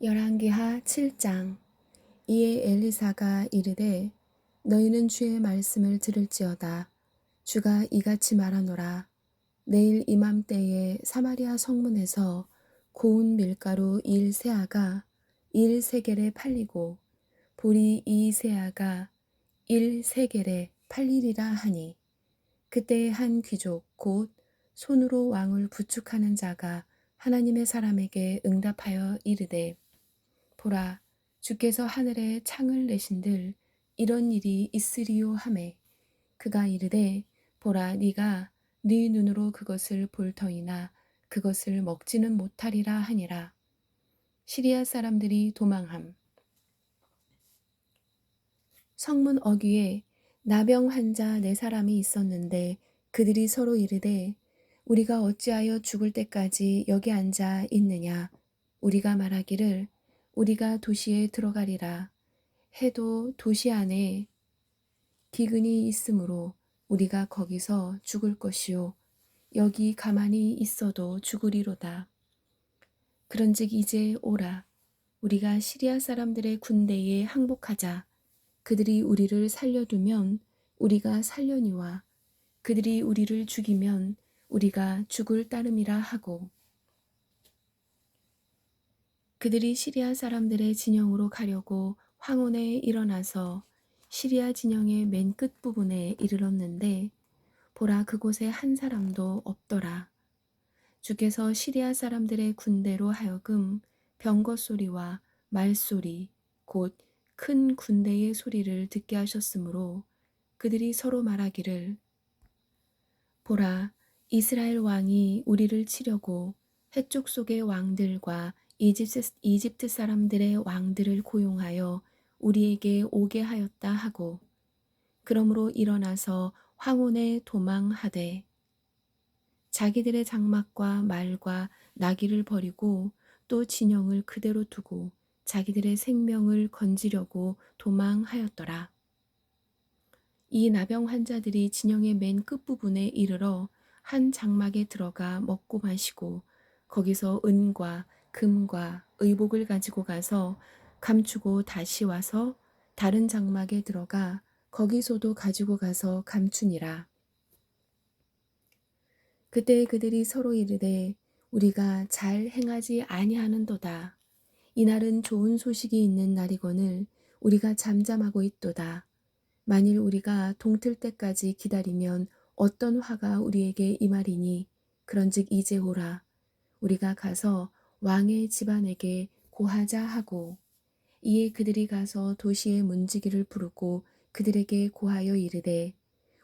열왕기하 7장. 이에 엘리사가 이르되 너희는 주의 말씀을 들을지어다. 주가 이같이 말하노라. 내일 이맘때에 사마리아 성문에서 고운 밀가루 1세아가 1세겔에 팔리고 보리 2세아가 1세겔에 팔리리라 하니, 그때 한 귀족 곧 손으로 왕을 부축하는 자가 하나님의 사람에게 응답하여 이르되, 보라, 주께서 하늘에 창을 내신들 이런 일이 있으리요 하매, 그가 이르되, 보라, 네가 네 눈으로 그것을 볼 터이나 그것을 먹지는 못하리라 하니라. 시리아 사람들이 도망함. 성문 어귀에 나병 환자 4사람이 있었는데 그들이 서로 이르되, 우리가 어찌하여 죽을 때까지 여기 앉아 있느냐. 우리가 말하기를 우리가 도시에 들어가리라 해도 도시 안에 기근이 있으므로 우리가 거기서 죽을 것이요 여기 가만히 있어도 죽으리로다. 그런즉 이제 오라, 우리가 시리아 사람들의 군대에 항복하자. 그들이 우리를 살려두면 우리가 살려니와 그들이 우리를 죽이면 우리가 죽을 따름이라 하고, 그들이 시리아 사람들의 진영으로 가려고 황혼에 일어나서 시리아 진영의 맨 끝부분에 이르렀는데, 보라, 그곳에 한 사람도 없더라. 주께서 시리아 사람들의 군대로 하여금 병거 소리와 말소리 곧 큰 군대의 소리를 듣게 하셨으므로 그들이 서로 말하기를, 보라, 이스라엘 왕이 우리를 치려고 해쪽 속의 왕들과 이집트 사람들의 왕들을 고용하여 우리에게 오게 하였다 하고, 그러므로 일어나서 황혼에 도망하되 자기들의 장막과 말과 나귀를 버리고 또 진영을 그대로 두고 자기들의 생명을 건지려고 도망하였더라. 이 나병 환자들이 진영의 맨 끝부분에 이르러 한 장막에 들어가 먹고 마시고 거기서 은과 금과 의복을 가지고 가서 감추고 다시 와서 다른 장막에 들어가 거기서도 가지고 가서 감추니라. 그때 그들이 서로 이르되, 우리가 잘 행하지 아니하는도다. 이날은 좋은 소식이 있는 날이거늘 우리가 잠잠하고 있도다. 만일 우리가 동틀 때까지 기다리면 어떤 화가 우리에게 임하리니, 그런즉 이제 오라. 우리가 가서 왕의 집안에게 고하자 하고, 이에 그들이 가서 도시의 문지기를 부르고 그들에게 고하여 이르되,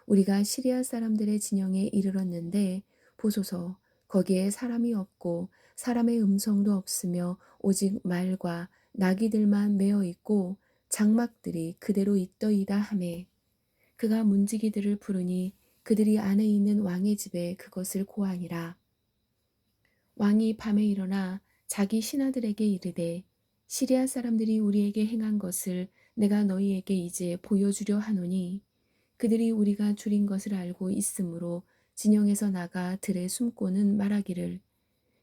우리가 시리아 사람들의 진영에 이르렀는데 보소서, 거기에 사람이 없고 사람의 음성도 없으며 오직 말과 나귀들만 메어 있고 장막들이 그대로 있더이다 하매, 그가 문지기들을 부르니 그들이 안에 있는 왕의 집에 그것을 고하니라. 왕이 밤에 일어나 자기 신하들에게 이르되, 시리아 사람들이 우리에게 행한 것을 내가 너희에게 이제 보여주려 하노니, 그들이 우리가 줄인 것을 알고 있으므로 진영에서 나가 들에 숨고는 말하기를,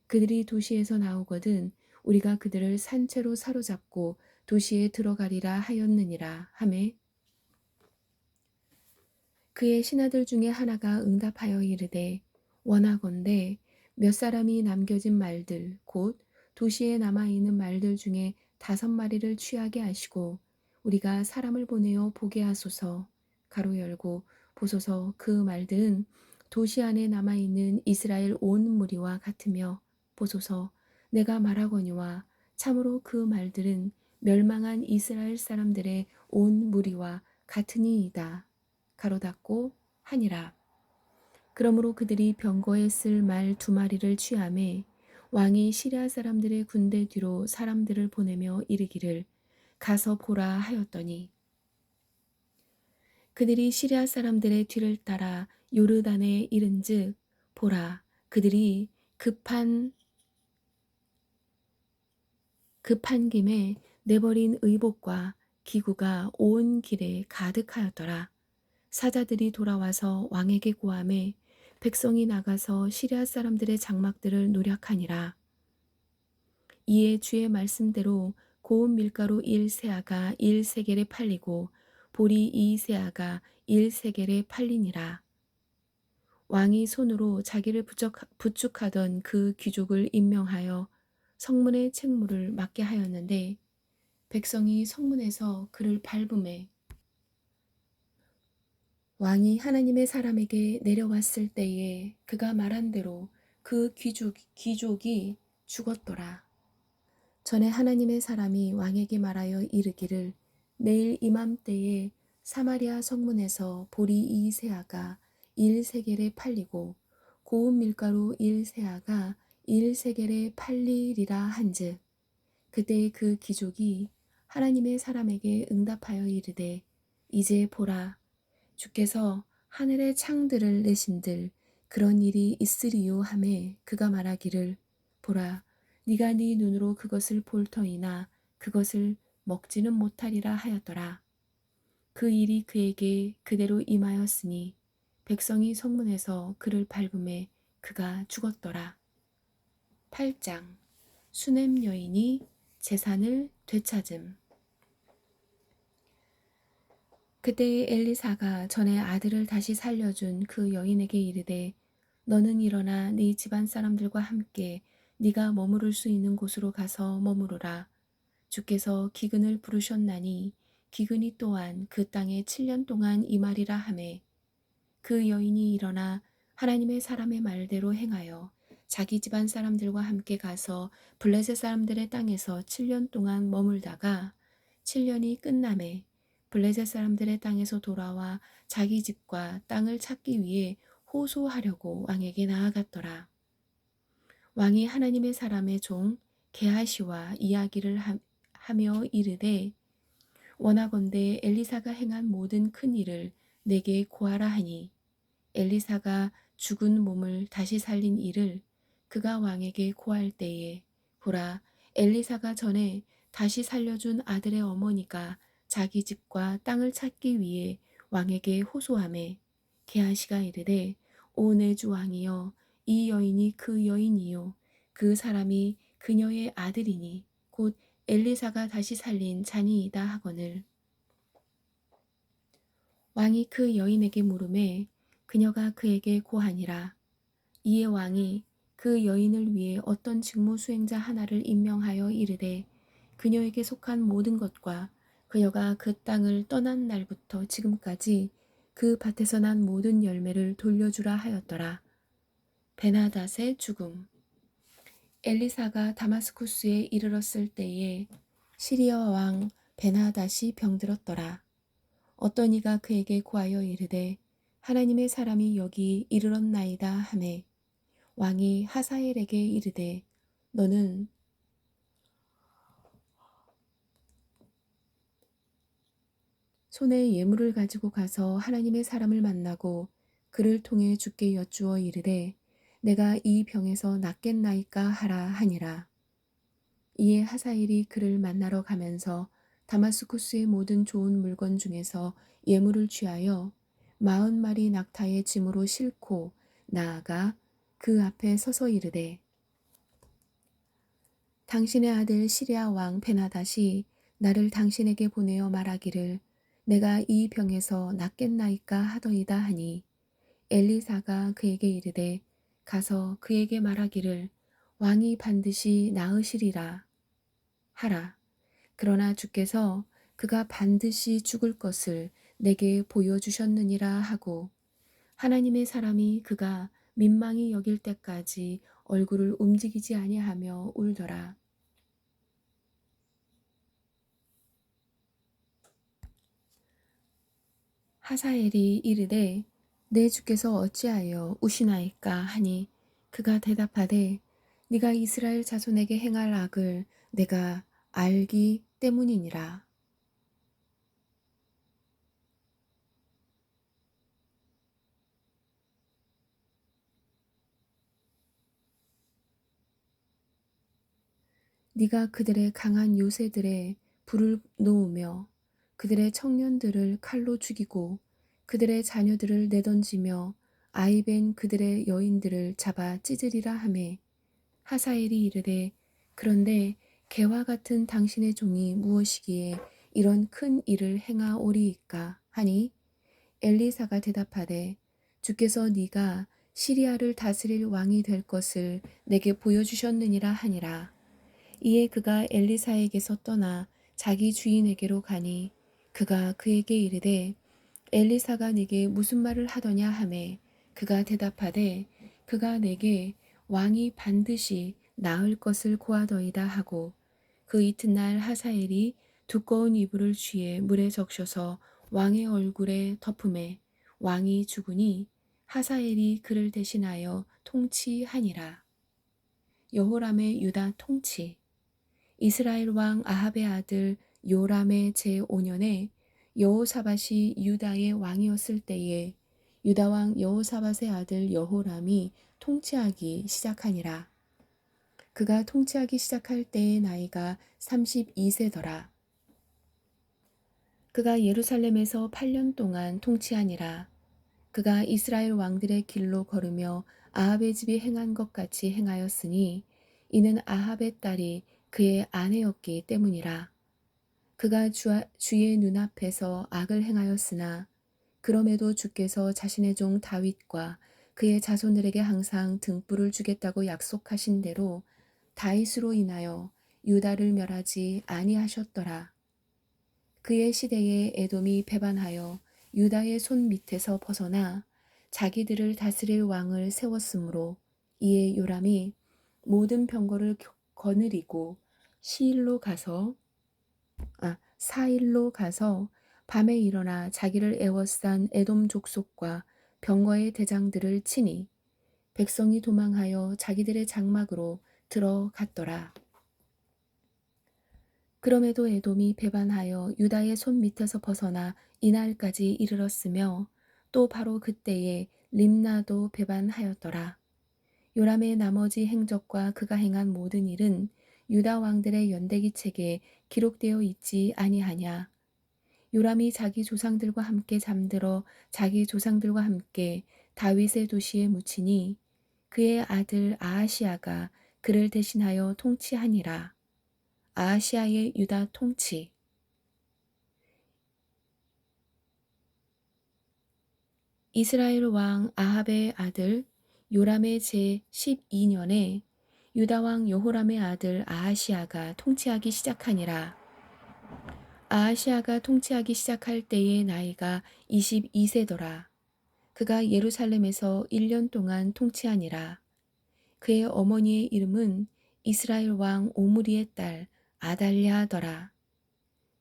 그들이 도시에서 나오거든 우리가 그들을 산채로 사로잡고 도시에 들어가리라 하였느니라 하매, 그의 신하들 중에 하나가 응답하여 이르되, 원하건대 몇 사람이 남겨진 말들 곧 도시에 남아있는 말들 중에 5마리를 취하게 하시고 우리가 사람을 보내어 보게 하소서. 가로 열고 보소서, 그 말들은 도시 안에 남아있는 이스라엘 온 무리와 같으며, 보소서, 내가 말하거니와 참으로 그 말들은 멸망한 이스라엘 사람들의 온 무리와 같으니이다. 가로 닫고 하니라. 그러므로 그들이 병거에 쓸 말 2마리를 취하매 왕이 시리아 사람들의 군대 뒤로 사람들을 보내며 이르기를, 가서 보라 하였더니, 그들이 시리아 사람들의 뒤를 따라 요르단에 이른즉, 보라, 그들이 급한 김에 내버린 의복과 기구가 온 길에 가득하였더라. 사자들이 돌아와서 왕에게 고하매 백성이 나가서 시리아 사람들의 장막들을 노략하니라. 이에 주의 말씀대로 고운 밀가루 1세아가 1세겔에 팔리고 보리 2세아가 1세겔에 팔리니라. 왕이 손으로 자기를 부축하던 그 귀족을 임명하여 성문의 책무를 맡게 하였는데 백성이 성문에서 그를 밟음에 왕이 하나님의 사람에게 내려왔을 때에 그가 말한 대로 그 귀족이 죽었더라. 전에 하나님의 사람이 왕에게 말하여 이르기를 내일 이맘때에 사마리아 성문에서 보리 2세아가 1세겔에 팔리고 고운 밀가루 1세아가 1세겔에 팔리리라 한즉 그때 그 귀족이 하나님의 사람에게 응답하여 이르되 이제 보라 주께서 하늘의 창들을 내신들 그런 일이 있으리요 하매 그가 말하기를 보라 네가 네 눈으로 그것을 볼 터이나 그것을 먹지는 못하리라 하였더라. 그 일이 그에게 그대로 임하였으니 백성이 성문에서 그를 밟음에 그가 죽었더라. 8장 수넴 여인이 재산을 되찾음. 그때 엘리사가 전에 아들을 다시 살려준 그 여인에게 이르되 너는 일어나 네 집안 사람들과 함께 네가 머무를 수 있는 곳으로 가서 머무르라. 주께서 기근을 부르셨나니 기근이 또한 그 땅에 7년 동안 임하리라 하매 그 여인이 일어나 하나님의 사람의 말대로 행하여 자기 집안 사람들과 함께 가서 블레셋 사람들의 땅에서 7년 동안 머물다가 7년이 끝남에 블레셋 사람들의 땅에서 돌아와 자기 집과 땅을 찾기 위해 호소하려고 왕에게 나아갔더라. 왕이 하나님의 사람의 종 게하시와 이야기를 하며 이르되 원하건대 엘리사가 행한 모든 큰 일을 내게 고하라 하니 엘리사가 죽은 몸을 다시 살린 일을 그가 왕에게 고할 때에 보라 엘리사가 전에 다시 살려준 아들의 어머니가 자기 집과 땅을 찾기 위해 왕에게 호소하매 게하시가 이르되 오 내 주 왕이여 이 여인이 그 여인이요 그 사람이 그녀의 아들이니 곧 엘리사가 다시 살린 자니이다 하거늘 왕이 그 여인에게 물음에 그녀가 그에게 고하니라. 이에 왕이 그 여인을 위해 어떤 직무 수행자 하나를 임명하여 이르되 그녀에게 속한 모든 것과 그녀가 그 땅을 떠난 날부터 지금까지 그 밭에서 난 모든 열매를 돌려주라 하였더라. 베나닷의 죽음. 엘리사가 다마스쿠스에 이르렀을 때에 시리아 왕 베나닷이 병들었더라. 어떤 이가 그에게 고하여 이르되 하나님의 사람이 여기 이르렀나이다 하매 왕이 하사엘에게 이르되 너는 손에 예물을 가지고 가서 하나님의 사람을 만나고 그를 통해 주께 여쭈어 이르되 내가 이 병에서 낫겠나이까 하라 하니라. 이에 하사엘이 그를 만나러 가면서 다마스쿠스의 모든 좋은 물건 중에서 예물을 취하여 40마리 낙타의 짐으로 싣고 나아가 그 앞에 서서 이르되 당신의 아들 시리아 왕 베나닷이 나를 당신에게 보내어 말하기를 내가 이 병에서 낫겠나이까 하더이다 하니 엘리사가 그에게 이르되 가서 그에게 말하기를 왕이 반드시 나으시리라 하라. 그러나 주께서 그가 반드시 죽을 것을 내게 보여주셨느니라 하고 하나님의 사람이 그가 민망히 여길 때까지 얼굴을 움직이지 아니하며 울더라. 하사엘이 이르되 내 주께서 어찌하여 우시나이까 하니 그가 대답하되 네가 이스라엘 자손에게 행할 악을 내가 알기 때문이니라. 네가 그들의 강한 요새들에 불을 놓으며 그들의 청년들을 칼로 죽이고 그들의 자녀들을 내던지며 아이벤 그들의 여인들을 잡아 찢으리라 하매 하사엘이 이르되 그런데 개와 같은 당신의 종이 무엇이기에 이런 큰 일을 행하오리이까 하니 엘리사가 대답하되 주께서 네가 시리아를 다스릴 왕이 될 것을 내게 보여주셨느니라 하니라. 이에 그가 엘리사에게서 떠나 자기 주인에게로 가니 그가 그에게 이르되 엘리사가 네게 무슨 말을 하더냐 하매 그가 대답하되 그가 내게 왕이 반드시 나을 것을 고하더이다 하고 그 이튿날 하사엘이 두꺼운 이불을 쥐에 물에 적셔서 왕의 얼굴에 덮음에 왕이 죽으니 하사엘이 그를 대신하여 통치하니라. 여호람의 유다 통치. 이스라엘 왕 아합의 아들 요람의 제5년에 여호사밧이 유다의 왕이었을 때에 유다 왕 여호사밧의 아들 여호람이 통치하기 시작하니라. 그가 통치하기 시작할 때의 나이가 32세더라. 그가 예루살렘에서 8년 동안 통치하니라. 그가 이스라엘 왕들의 길로 걸으며 아합의 집이 행한 것 같이 행하였으니 이는 아합의 딸이 그의 아내였기 때문이라. 그가 주의 눈앞에서 악을 행하였으나 그럼에도 주께서 자신의 종 다윗과 그의 자손들에게 항상 등불을 주겠다고 약속하신 대로 다윗으로 인하여 유다를 멸하지 아니하셨더라. 그의 시대에 에돔이 배반하여 유다의 손 밑에서 벗어나 자기들을 다스릴 왕을 세웠으므로 이에 요람이 모든 병거를 거느리고 사일로 가서 밤에 일어나 자기를 애워싼 에돔 족속과 병거의 대장들을 치니 백성이 도망하여 자기들의 장막으로 들어갔더라. 그럼에도 에돔이 배반하여 유다의 손 밑에서 벗어나 이날까지 이르렀으며 또 바로 그때에 림나도 배반하였더라. 요람의 나머지 행적과 그가 행한 모든 일은 유다 왕들의 연대기 책에 기록되어 있지 아니하냐. 요람이 자기 조상들과 함께 잠들어 자기 조상들과 함께 다윗의 도시에 묻히니 그의 아들 아하시아가 그를 대신하여 통치하니라. 아하시아의 유다 통치. 이스라엘 왕 아합의 아들 요람의 제12년에 유다 왕 여호람의 아들 아하시아가 통치하기 시작하니라. 아하시아가 통치하기 시작할 때의 나이가 22세더라. 그가 예루살렘에서 1년 동안 통치하니라. 그의 어머니의 이름은 이스라엘 왕 오므리의 딸 아달랴더라.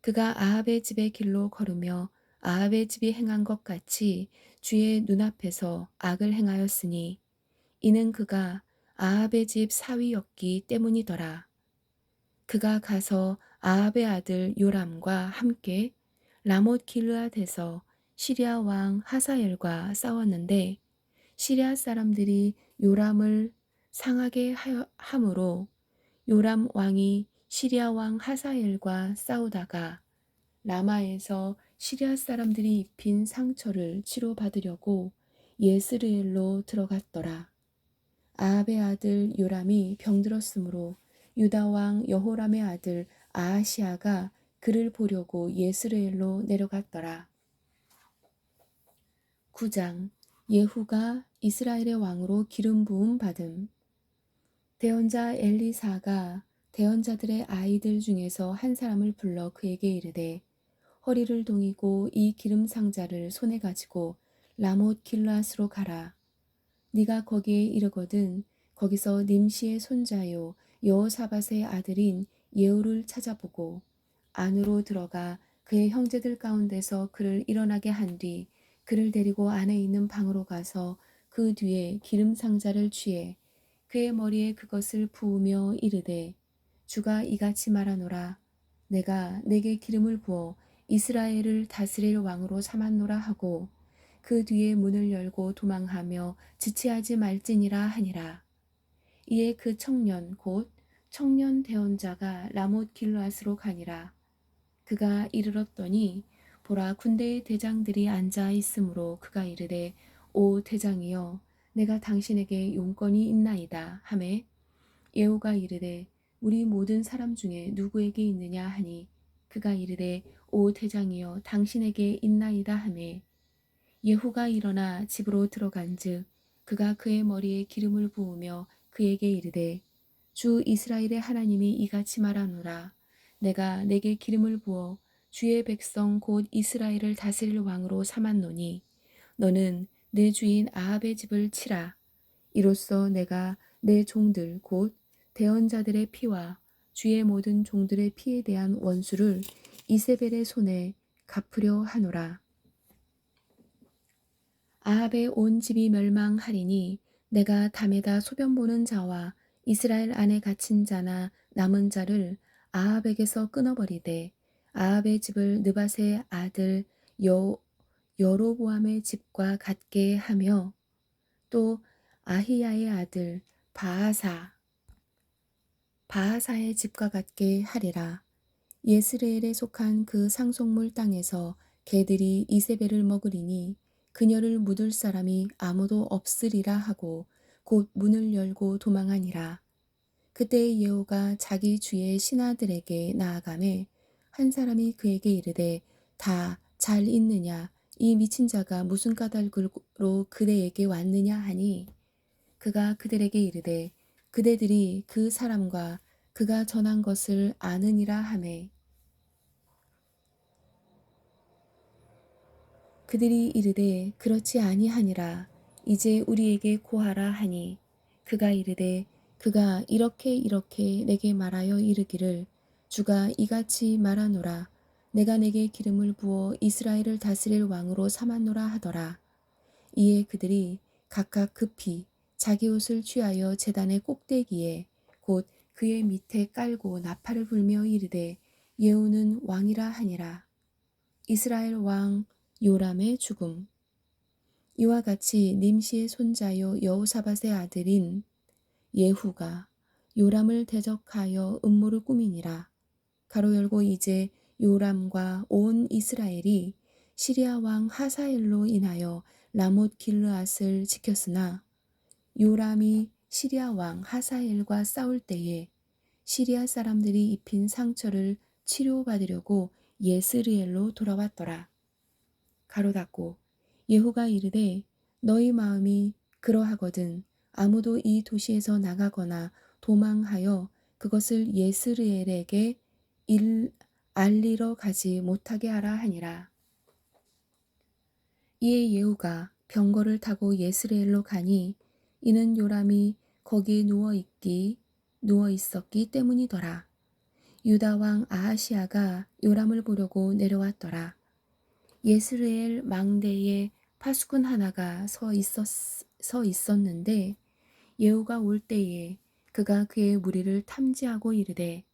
그가 아합의 집의 길로 걸으며 아합의 집이 행한 것 같이 주의 눈앞에서 악을 행하였으니 이는 그가 아합의 집 사위였기 때문이더라. 그가 가서 아합의 아들 요람과 함께 라못 길르앗에서 시리아 왕 하사엘과 싸웠는데 시리아 사람들이 요람을 상하게 함으로 요람 왕이 시리아 왕 하사엘과 싸우다가 라마에서 시리아 사람들이 입힌 상처를 치료받으려고 예스르엘로 들어갔더라. 아합의 아들 요람이 병들었으므로 유다 왕 여호람의 아들 아하시아가 그를 보려고 예스르엘로 내려갔더라. 9장. 예후가 이스라엘의 왕으로 기름 부음 받음. 대언자 엘리사가 대언자들의 아이들 중에서 한 사람을 불러 그에게 이르되 허리를 동이고 이 기름 상자를 손에 가지고 라못 길르앗으로 가라. 네가 거기에 이르거든 거기서 nim시의 손자요 여호사밧의 아들인 예후를 찾아보고 안으로 들어가 그의 형제들 가운데서 그를 일어나게 한 뒤 그를 데리고 안에 있는 방으로 가서 그 뒤에 기름 상자를 취해 그의 머리에 그것을 부으며 이르되 주가 이같이 말하노라. 내가 내게 기름을 부어 이스라엘을 다스릴 왕으로 삼았노라 하고 그 뒤에 문을 열고 도망하며 지체하지 말지니라 하니라. 이에 그 청년 곧 청년 대언자가 라못 길르앗으로 가니라. 그가 이르렀더니 보라 군대의 대장들이 앉아 있으므로 그가 이르되 오 대장이여 내가 당신에게 용건이 있나이다 하매 예후가 이르되 우리 모든 사람 중에 누구에게 있느냐 하니 그가 이르되 오 대장이여 당신에게 있나이다 하매 예후가 일어나 집으로 들어간즉 그가 그의 머리에 기름을 부으며 그에게 이르되 주 이스라엘의 하나님이 이같이 말하노라 내가 내게 기름을 부어 주의 백성 곧 이스라엘을 다스릴 왕으로 삼았노니 너는 내 주인 아합의 집을 치라. 이로써 내가 내 종들 곧 대언자들의 피와 주의 모든 종들의 피에 대한 원수를 이세벨의 손에 갚으려 하노라. 아합의 온 집이 멸망하리니 내가 담에다 소변 보는 자와 이스라엘 안에 갇힌 자나 남은 자를 아합에게서 끊어버리되 아합의 집을 느밧의 아들 여로보암의 집과 같게 하며 또 아히야의 아들 바하사의 집과 같게 하리라. 예스레엘에 속한 그 상속물 땅에서 개들이 이세벨을 먹으리니 그녀를 묻을 사람이 아무도 없으리라 하고 곧 문을 열고 도망하니라. 그때 예후가 자기 주의 신하들에게 나아가매 한 사람이 그에게 이르되 다 잘 있느냐 이 미친 자가 무슨 까닭으로 그대에게 왔느냐 하니 그가 그들에게 이르되 그대들이 그 사람과 그가 전한 것을 아느니라 하매 그들이 이르되 그렇지 아니하니라 이제 우리에게 고하라 하니 그가 이르되 그가 이렇게 내게 말하여 이르기를 주가 이같이 말하노라 내가 내게 기름을 부어 이스라엘을 다스릴 왕으로 삼았노라 하더라. 이에 그들이 각각 급히 자기 옷을 취하여 제단의 꼭대기에 곧 그의 밑에 깔고 나팔을 불며 이르되 예후는 왕이라 하니라. 이스라엘 왕 요람의 죽음. 이와 같이 님시의 손자요 여호사밧의 아들인 예후가 요람을 대적하여 음모를 꾸미니라. 가로 열고 이제 요람과 온 이스라엘이 시리아 왕 하사엘로 인하여 라못 길르앗을 지켰으나 요람이 시리아 왕 하사엘과 싸울 때에 시리아 사람들이 입힌 상처를 치료받으려고 예스르엘로 돌아왔더라. 가로 닫고 예후가 이르되 너희 마음이 그러하거든 아무도 이 도시에서 나가거나 도망하여 그것을 예스르엘에게 알리러 가지 못하게 하라 하니라. 이에 예후가 병거를 타고 예스르엘로 가니 이는 요람이 거기에 누워 있었기 때문이더라. 유다 왕 아하시아가 요람을 보려고 내려왔더라. 예스르엘 망대에 파수꾼 하나가 서 있었는데 예후가 올 때에 그가 그의 무리를 탐지하고 이르되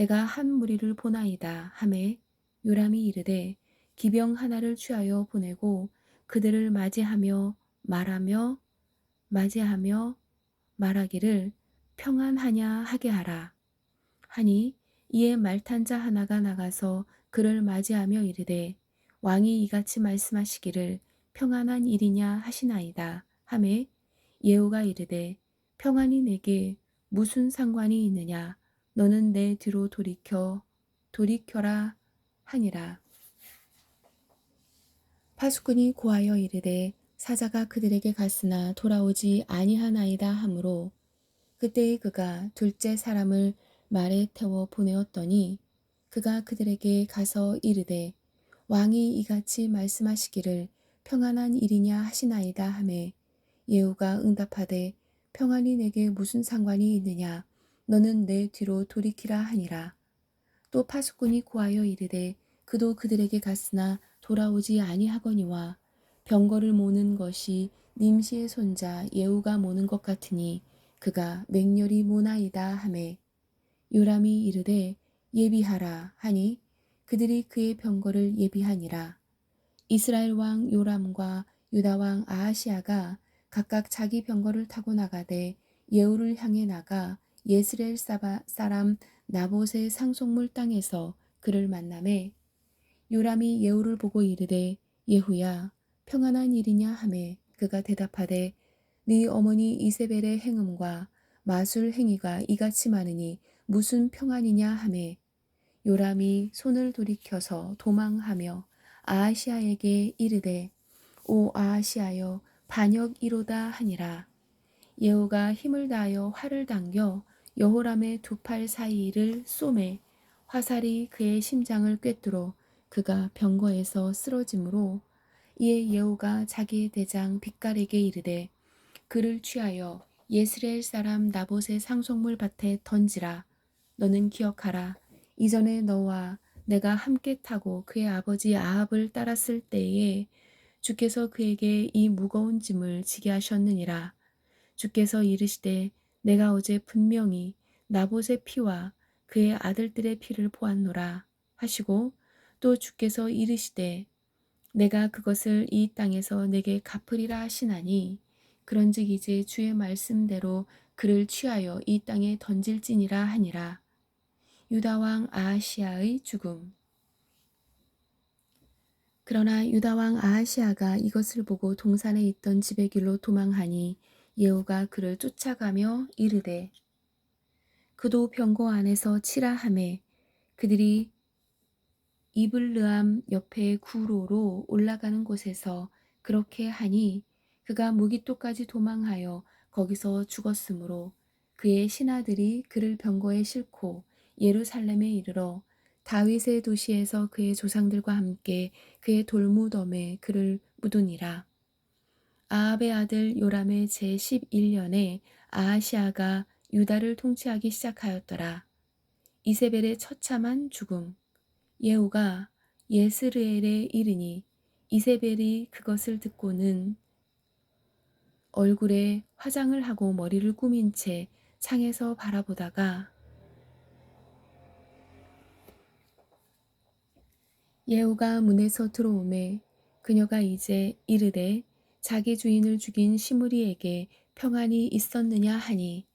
내가 한 무리를 보나이다 하매 요람이 이르되 기병 하나를 취하여 보내고 그들을 맞이하며 말하기를 평안하냐 하게 하라 하니 이에 말탄 자 하나가 나가서 그를 맞이하며 이르되 왕이 이같이 말씀하시기를 평안한 일이냐 하시나이다 하매 예후가 이르되 평안이 내게 무슨 상관이 있느냐 너는 내 뒤로 돌이켜라 하니라. 파수꾼이 고하여 이르되 사자가 그들에게 갔으나 돌아오지 아니하나이다 하므로 그때에 그가 둘째 사람을 말에 태워 보내었더니 그가 그들에게 가서 이르되 왕이 이같이 말씀하시기를 평안한 일이냐 하시나이다 하매 예후가 응답하되 평안이 내게 무슨 상관이 있느냐 너는 내 뒤로 돌이키라 하니라. 또 파수꾼이 고하여 이르되 그도 그들에게 갔으나 돌아오지 아니하거니와 병거를 모는 것이 님시의 손자 예후가 모는 것 같으니 그가 맹렬히 모나이다 하매 요람이 이르되 예비하라 하니 그들이 그의 병거를 예비하니라. 이스라엘 왕 요람과 유다 왕 아하시아가 각각 자기 병거를 타고 나가되 예후를 향해 나가 예스레엘 사람 나봇의 상속물 땅에서 그를 만나매 요람이 예후를 보고 이르되 예후야 평안한 일이냐 하매 그가 대답하되 네 어머니 이세벨의 행음과 마술 행위가 이같이 많으니 무슨 평안이냐 하매 요람이 손을 돌이켜서 도망하며 아하시아에게 이르되 오 아하시아여 반역이로다 하니라. 예후가 힘을 다하여 활을 당겨 여호람의 두 팔 사이를 쏘매 화살이 그의 심장을 꿰뚫어 그가 병거에서 쓰러지므로 이에 예후가 자기의 대장 빛깔에게 이르되 그를 취하여 예스레엘 사람 나봇의 상속물 밭에 던지라. 너는 기억하라. 이전에 너와 내가 함께 타고 그의 아버지 아합을 따랐을 때에 주께서 그에게 이 무거운 짐을 지게 하셨느니라. 주께서 이르시되 내가 어제 분명히 나봇의 피와 그의 아들들의 피를 보았노라 하시고 또 주께서 이르시되 내가 그것을 이 땅에서 내게 갚으리라 하시나니 그런즉 이제 주의 말씀대로 그를 취하여 이 땅에 던질지니라 하니라. 유다 왕 아하시아의 죽음. 그러나 유다 왕 아하시아가 이것을 보고 동산에 있던 집의 길로 도망하니 예후가 그를 쫓아가며 이르되 그도 병거 안에서 치라 하매 그들이 이블르암 옆에 구로로 올라가는 곳에서 그렇게 하니 그가 무기토까지 도망하여 거기서 죽었으므로 그의 신하들이 그를 병거에 싣고 예루살렘에 이르러 다윗의 도시에서 그의 조상들과 함께 그의 돌무덤에 그를 묻으니라. 아합의 아들 요람의 제11년에 아하시아가 유다를 통치하기 시작하였더라. 이세벨의 처참한 죽음. 예후가 예스르엘에 이르니 이세벨이 그것을 듣고는 얼굴에 화장을 하고 머리를 꾸민 채 창에서 바라보다가 예후가 문에서 들어오매 그녀가 이제 이르되 자기 주인을 죽인 시므리에게 평안이 있었느냐 하니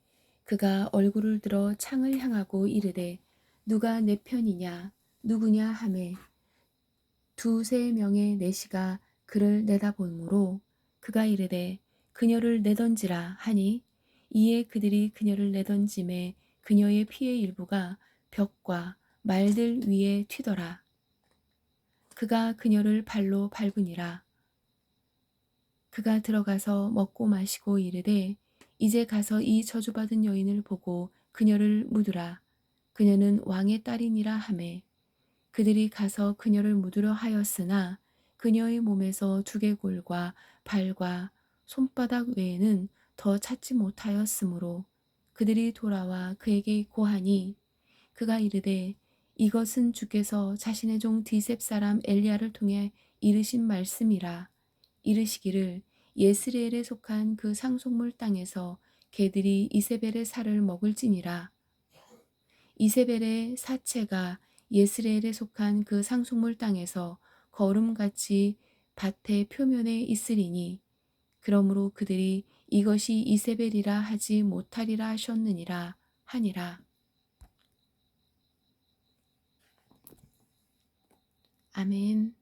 그가 얼굴을 들어 창을 향하고 이르되 누가 내 편이냐 누구냐 하매 두세 명의 내시가 그를 내다보므로 그가 이르되 그녀를 내던지라 하니 이에 그들이 그녀를 내던짐에 그녀의 피의 일부가 벽과 말들 위에 튀더라. 그가 그녀를 발로 밟으니라. 그가 들어가서 먹고 마시고 이르되 이제 가서 이 저주받은 여인을 보고 그녀를 묻으라. 그녀는 왕의 딸이니라 하매 그들이 가서 그녀를 묻으려 하였으나 그녀의 몸에서 두개골과 발과 손바닥 외에는 더 찾지 못하였으므로 그들이 돌아와 그에게 고하니 그가 이르되 이것은 주께서 자신의 종 디셉 사람 엘리야를 통해 이르신 말씀이라. 이르시기를 예스레엘에 속한 그 상속물 땅에서 개들이 이세벨의 살을 먹을지니라. 이세벨의 사체가 예스레엘에 속한 그 상속물 땅에서 거름같이 밭의 표면에 있으리니 그러므로 그들이 이것이 이세벨이라 하지 못하리라 하셨느니라 하니라. 아멘.